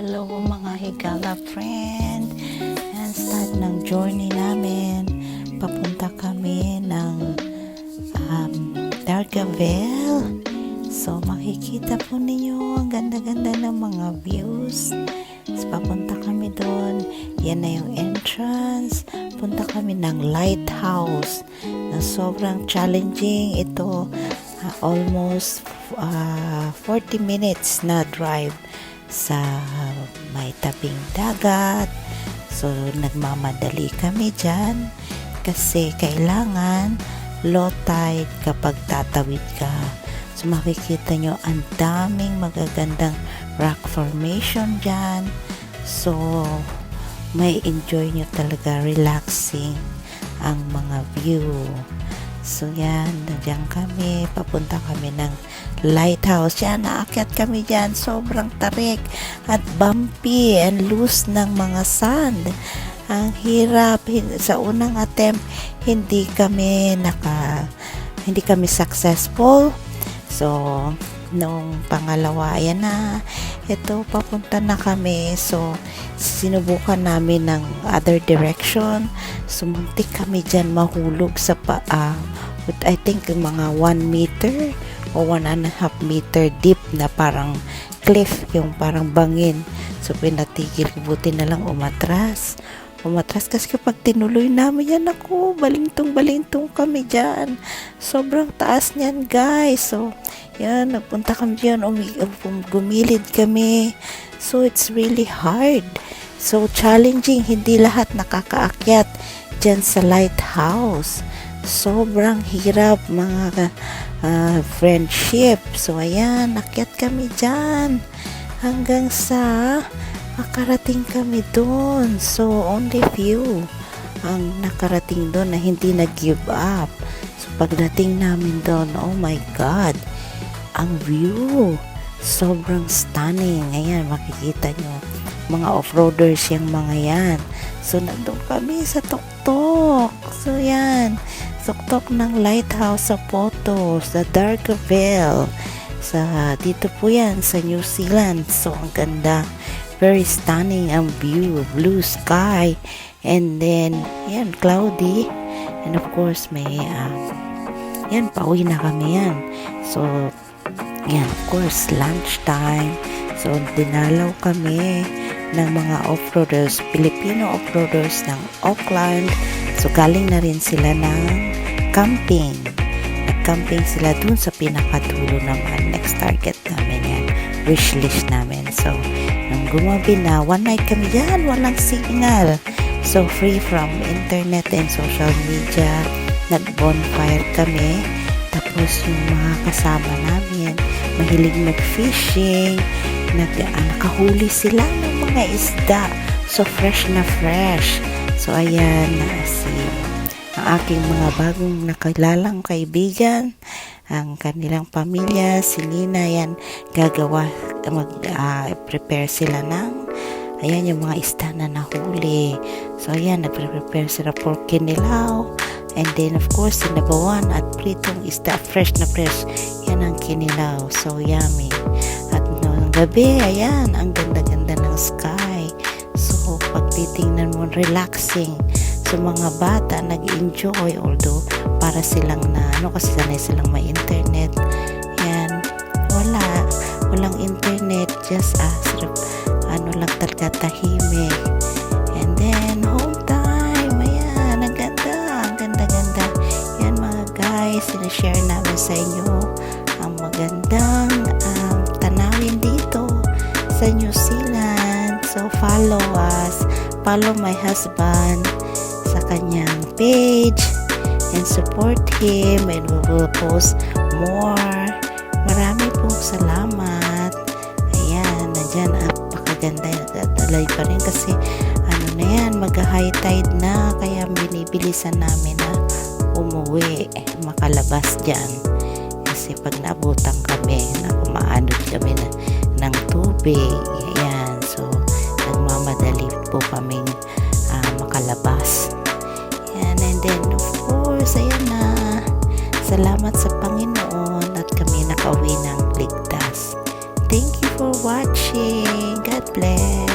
Hello mga Higala friend, and start ng journey namin. Papunta kami ng Dargaville. So makikita po ninyo ang ganda-ganda ng mga views. So, papunta kami doon. Yan na yung entrance. Punta kami ng lighthouse na sobrang challenging. Ito almost 40 minutes na drive sa may tabing dagat. So nagmamadali kami dyan kasi kailangan low tide kapag tatawid ka. So makikita nyo ang daming magagandang rock formation dyan. So may enjoy nyo talaga, relaxing ang mga view. So yan, nandiyan kami, papunta kami ng lighthouse. Yan, naakyat kami dyan, sobrang tarik at bumpy and loose ng mga sand. Ang hirap. Sa unang attempt, hindi kami successful. So nung pangalawa, ayan na, ito, papunta na kami. So sinubukan namin ng other direction. Sumuntik kami dyan mahulog sa I think mga 1 meter o 1.5 meter deep na parang cliff, yung parang bangin. So pinatigil, buti na lang umatras kasi kapag tinuloy namin yan, ako, balintong kami dyan. Sobrang taas niyan, guys. So yan, nagpunta kami dyan, gumilid kami. So it's really hard. So challenging, hindi lahat nakakaakyat dyan sa lighthouse. Sobrang hirap, mga friendship. So ayan, akyat kami dyan hanggang sa makarating kami doon. So only few ang nakarating doon na hindi nag-give up. So pagdating namin doon, oh my God, ang view sobrang stunning. Ayan, makikita nyo, mga off-roaders yung mga yan. So nandun kami sa tuktok. So yan, tuktok ng lighthouse sa photos, sa Dargaville. Dito po yan sa New Zealand. So ang ganda, very stunning ang view, blue sky, and then yan, cloudy, and of course may yan, pauwi na kami yan. So yan, of course, lunchtime. So dinalaw kami ng mga off-roaders, Filipino off-roaders ng Auckland. So galing na rin sila ng camping. Nag-camping sila dun sa pinakadulo naman. Next target namin yan, wish list namin. So nung gumabi na, one night kami yan, walang signal. So free from internet and social media. Nag-bonfire kami. Tapos yung mga kasama namin, mahilig mag-fishing. Nakahuli sila ng mga isda. So fresh na fresh. So ayan, ang aking mga bagong nakilalang kaibigan, ang kanilang pamilya, si Nina, yan, prepare sila ng, ayan, yung mga isda na nahuli. So ayan, nagprepare sila for kinilaw, and then of course sinabawan at pritong isda, fresh na fresh, yan ang kinilaw. So yummy. At noong gabi, ayan, ang ganda-ganda ng sky. So pag titingnan mo, relaxing. So mga bata nag-enjoy, although para silang kasi sanay silang may internet. Yan, walang internet, just lang talaga, tahimik. And then home time, ayan, ang ganda. Yan mga guys, sinashare namin sa inyo ang magandang tanawin dito sa New Zealand. So follow us, follow my husband sa kanyang page and support him, and we will post more. Marami pong salamat. Ayan, nandyan, napakaganda, nagdadalay pa rin kasi na yan, mag-high tide na, kaya binibilisan namin na umuwi, makalabas dyan. Kasi pag naabutan kami, kumaanod kami ng tubig. Ayan, so nagmamadali po kaming makalabas. Ayan, and then of course, ayan na, salamat sa Panginoon at kami nakauwi ng ligtas. Thank you for watching. God God bless.